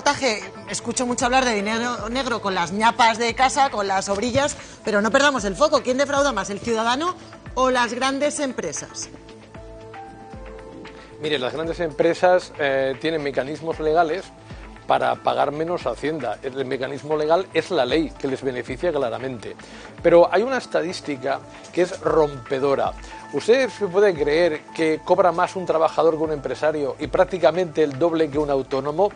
reportaje escucho mucho hablar de dinero negro con las ñapas de casa, con las obrillas, pero no perdamos el foco. ¿Quién defrauda más, el ciudadano o las grandes empresas? Mire, las grandes empresas tienen mecanismos legales para pagar menos a Hacienda. El mecanismo legal es la ley, que les beneficia claramente. Pero hay una estadística que es rompedora. ¿Usted se puede creer que cobra más un trabajador que un empresario y prácticamente el doble que un autónomo?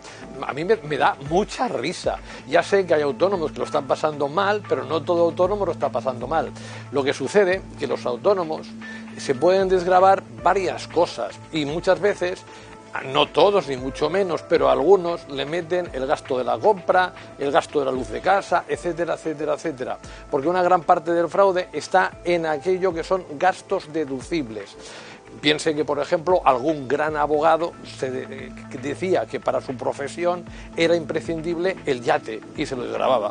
A mí me da mucha risa. Ya sé que hay autónomos que lo están pasando mal, pero no todo autónomo lo está pasando mal. Lo que sucede es que los autónomos se pueden desgravar varias cosas y muchas veces, no todos ni mucho menos, pero algunos le meten el gasto de la compra, el gasto de la luz de casa, etcétera, etcétera, etcétera. Porque una gran parte del fraude está en aquello que son gastos deducibles. Piense que, por ejemplo, algún gran abogado decía que para su profesión era imprescindible el yate y se lo desgravaba.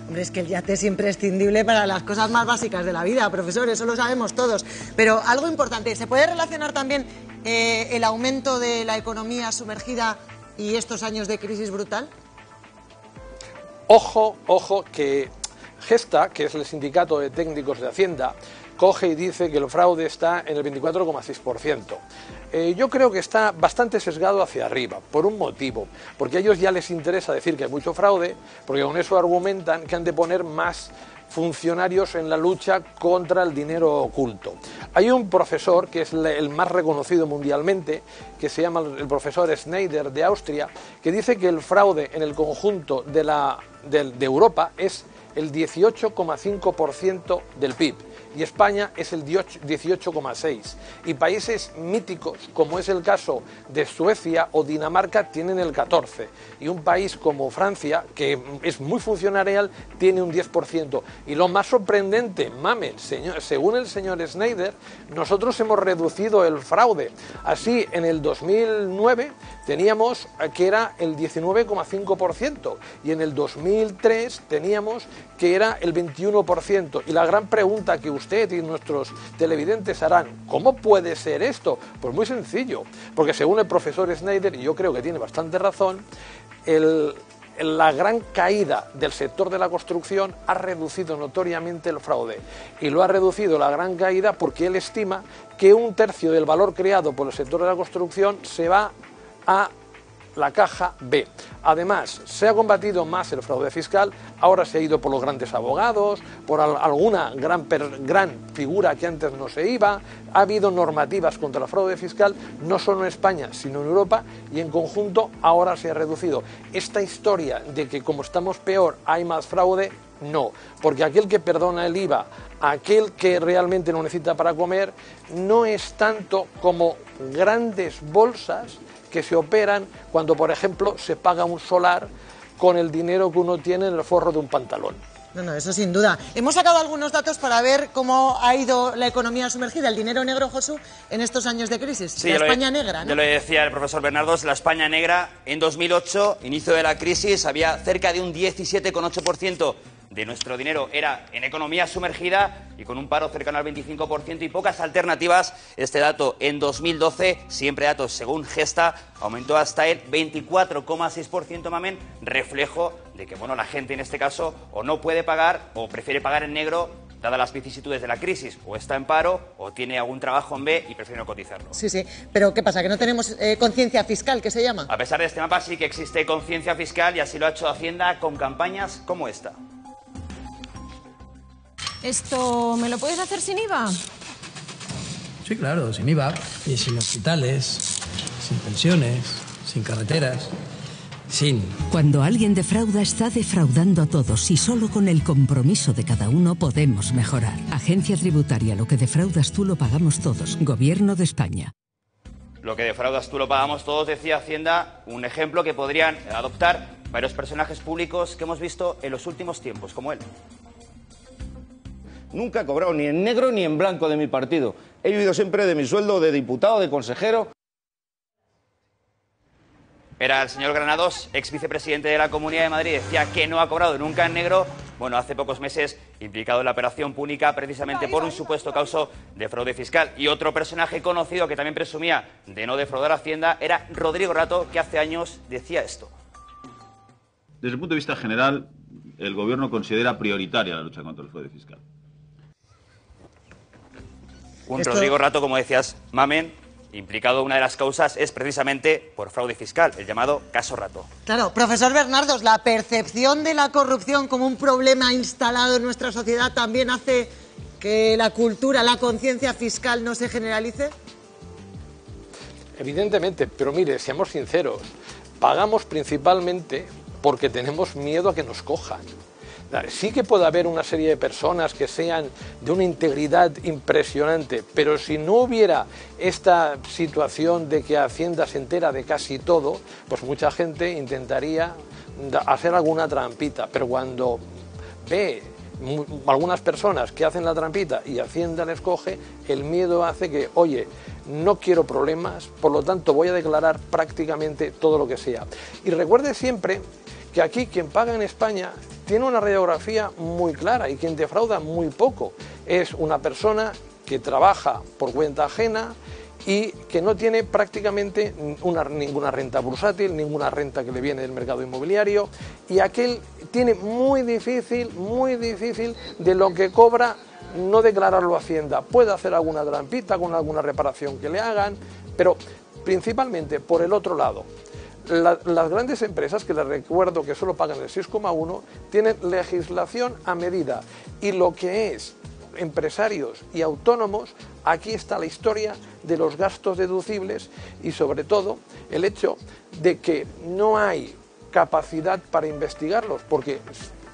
Hombre, es que el yate es imprescindible para las cosas más básicas de la vida, profesor, eso lo sabemos todos. Pero algo importante, ¿se puede relacionar también el aumento de la economía sumergida y estos años de crisis brutal? Ojo, que Gesta, que es el sindicato de técnicos de Hacienda, coge y dice que el fraude está en el 24,6%. Yo creo que está bastante sesgado hacia arriba, por un motivo, porque a ellos ya les interesa decir que hay mucho fraude, porque con eso argumentan que han de poner más funcionarios en la lucha contra el dinero oculto. Hay un profesor que es el más reconocido mundialmente, que se llama el profesor Schneider de Austria, que dice que el fraude en el conjunto de Europa es el 18,5% del PIB y España es el 18,6%. Y países míticos, como es el caso de Suecia o Dinamarca, tienen el 14%. Y un país como Francia, que es muy funcionarial, tiene un 10%. Y lo más sorprendente, según el señor Schneider, nosotros hemos reducido el fraude. Así, en el 2009 teníamos que era el 19,5% y en el 2003 teníamos que era el 21%. Y la gran pregunta que usted y nuestros televidentes harán, ¿cómo puede ser esto? Pues muy sencillo, porque según el profesor Schneider, y yo creo que tiene bastante razón, la gran caída del sector de la construcción ha reducido notoriamente el fraude. Y lo ha reducido la gran caída porque él estima que un tercio del valor creado por el sector de la construcción se va a la caja B. Además, se ha combatido más el fraude fiscal, ahora se ha ido por los grandes abogados, por alguna gran figura que antes no se iba, ha habido normativas contra el fraude fiscal, no solo en España, sino en Europa, y en conjunto ahora se ha reducido. Esta historia de que como estamos peor hay más fraude, no, porque aquel que perdona el IVA, aquel que realmente no necesita para comer, no es tanto como grandes bolsas que se operan cuando, por ejemplo, se paga un solar con el dinero que uno tiene en el forro de un pantalón. No, eso sin duda. Hemos sacado algunos datos para ver cómo ha ido la economía sumergida, el dinero negro, Josu, en estos años de crisis. Sí, la España negra, ¿no? Ya lo decía el profesor Bernardos, la España negra en 2008, inicio de la crisis, había cerca de un 17,8% de nuestro dinero era en economía sumergida y con un paro cercano al 25% y pocas alternativas. Este dato en 2012, siempre datos según Gesta, aumentó hasta el 24,6%, mamen, reflejo de que la gente en este caso o no puede pagar o prefiere pagar en negro dadas las vicisitudes de la crisis, o está en paro o tiene algún trabajo en B y prefiere no cotizarlo. Sí, pero ¿qué pasa? ¿Que no tenemos conciencia fiscal, que se llama? A pesar de este mapa sí que existe conciencia fiscal y así lo ha hecho Hacienda con campañas como esta. ¿Esto me lo puedes hacer sin IVA? Sí, claro, sin IVA. Y sin hospitales, sin pensiones, sin carreteras, sin... Cuando alguien defrauda, está defraudando a todos y solo con el compromiso de cada uno podemos mejorar. Agencia Tributaria, lo que defraudas tú lo pagamos todos. Gobierno de España. Lo que defraudas tú lo pagamos todos, decía Hacienda, un ejemplo que podrían adoptar varios personajes públicos que hemos visto en los últimos tiempos, como él. Nunca he cobrado ni en negro ni en blanco de mi partido. He vivido siempre de mi sueldo de diputado, de consejero. Era el señor Granados, ex vicepresidente de la Comunidad de Madrid, decía que no ha cobrado nunca en negro. Bueno, hace pocos meses implicado en la operación Púnica precisamente por un supuesto caso de fraude fiscal. Y otro personaje conocido que también presumía de no defraudar a Hacienda era Rodrigo Rato, que hace años decía esto. Desde el punto de vista general, el Gobierno considera prioritaria la lucha contra el fraude fiscal. Rodrigo Rato, como decías, Mamen, implicado, una de las causas es precisamente por fraude fiscal, el llamado caso Rato. Claro, profesor Bernardos, ¿la percepción de la corrupción como un problema instalado en nuestra sociedad también hace que la cultura, la conciencia fiscal no se generalice? Evidentemente, pero mire, seamos sinceros, pagamos principalmente porque tenemos miedo a que nos cojan. Sí que puede haber una serie de personas que sean de una integridad impresionante, pero si no hubiera esta situación de que Hacienda se entera de casi todo, pues mucha gente intentaría hacer alguna trampita, pero cuando ve algunas personas que hacen la trampita y Hacienda les coge, el miedo hace que, oye, no quiero problemas, por lo tanto voy a declarar prácticamente todo lo que sea. Y recuerde siempre que aquí quien paga en España tiene una radiografía muy clara y quien defrauda muy poco. Es una persona que trabaja por cuenta ajena y que no tiene prácticamente ninguna renta bursátil, ninguna renta que le viene del mercado inmobiliario, y aquel tiene muy difícil de lo que cobra no declararlo a Hacienda. Puede hacer alguna trampita con alguna reparación que le hagan, pero principalmente por el otro lado. Las grandes empresas, que les recuerdo que solo pagan el 6,1, tienen legislación a medida, y lo que es empresarios y autónomos, aquí está la historia de los gastos deducibles y sobre todo el hecho de que no hay capacidad para investigarlos, porque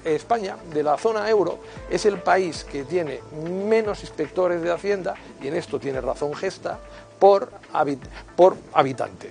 España, de la zona euro, es el país que tiene menos inspectores de Hacienda, y en esto tiene razón Gesta, por habitante.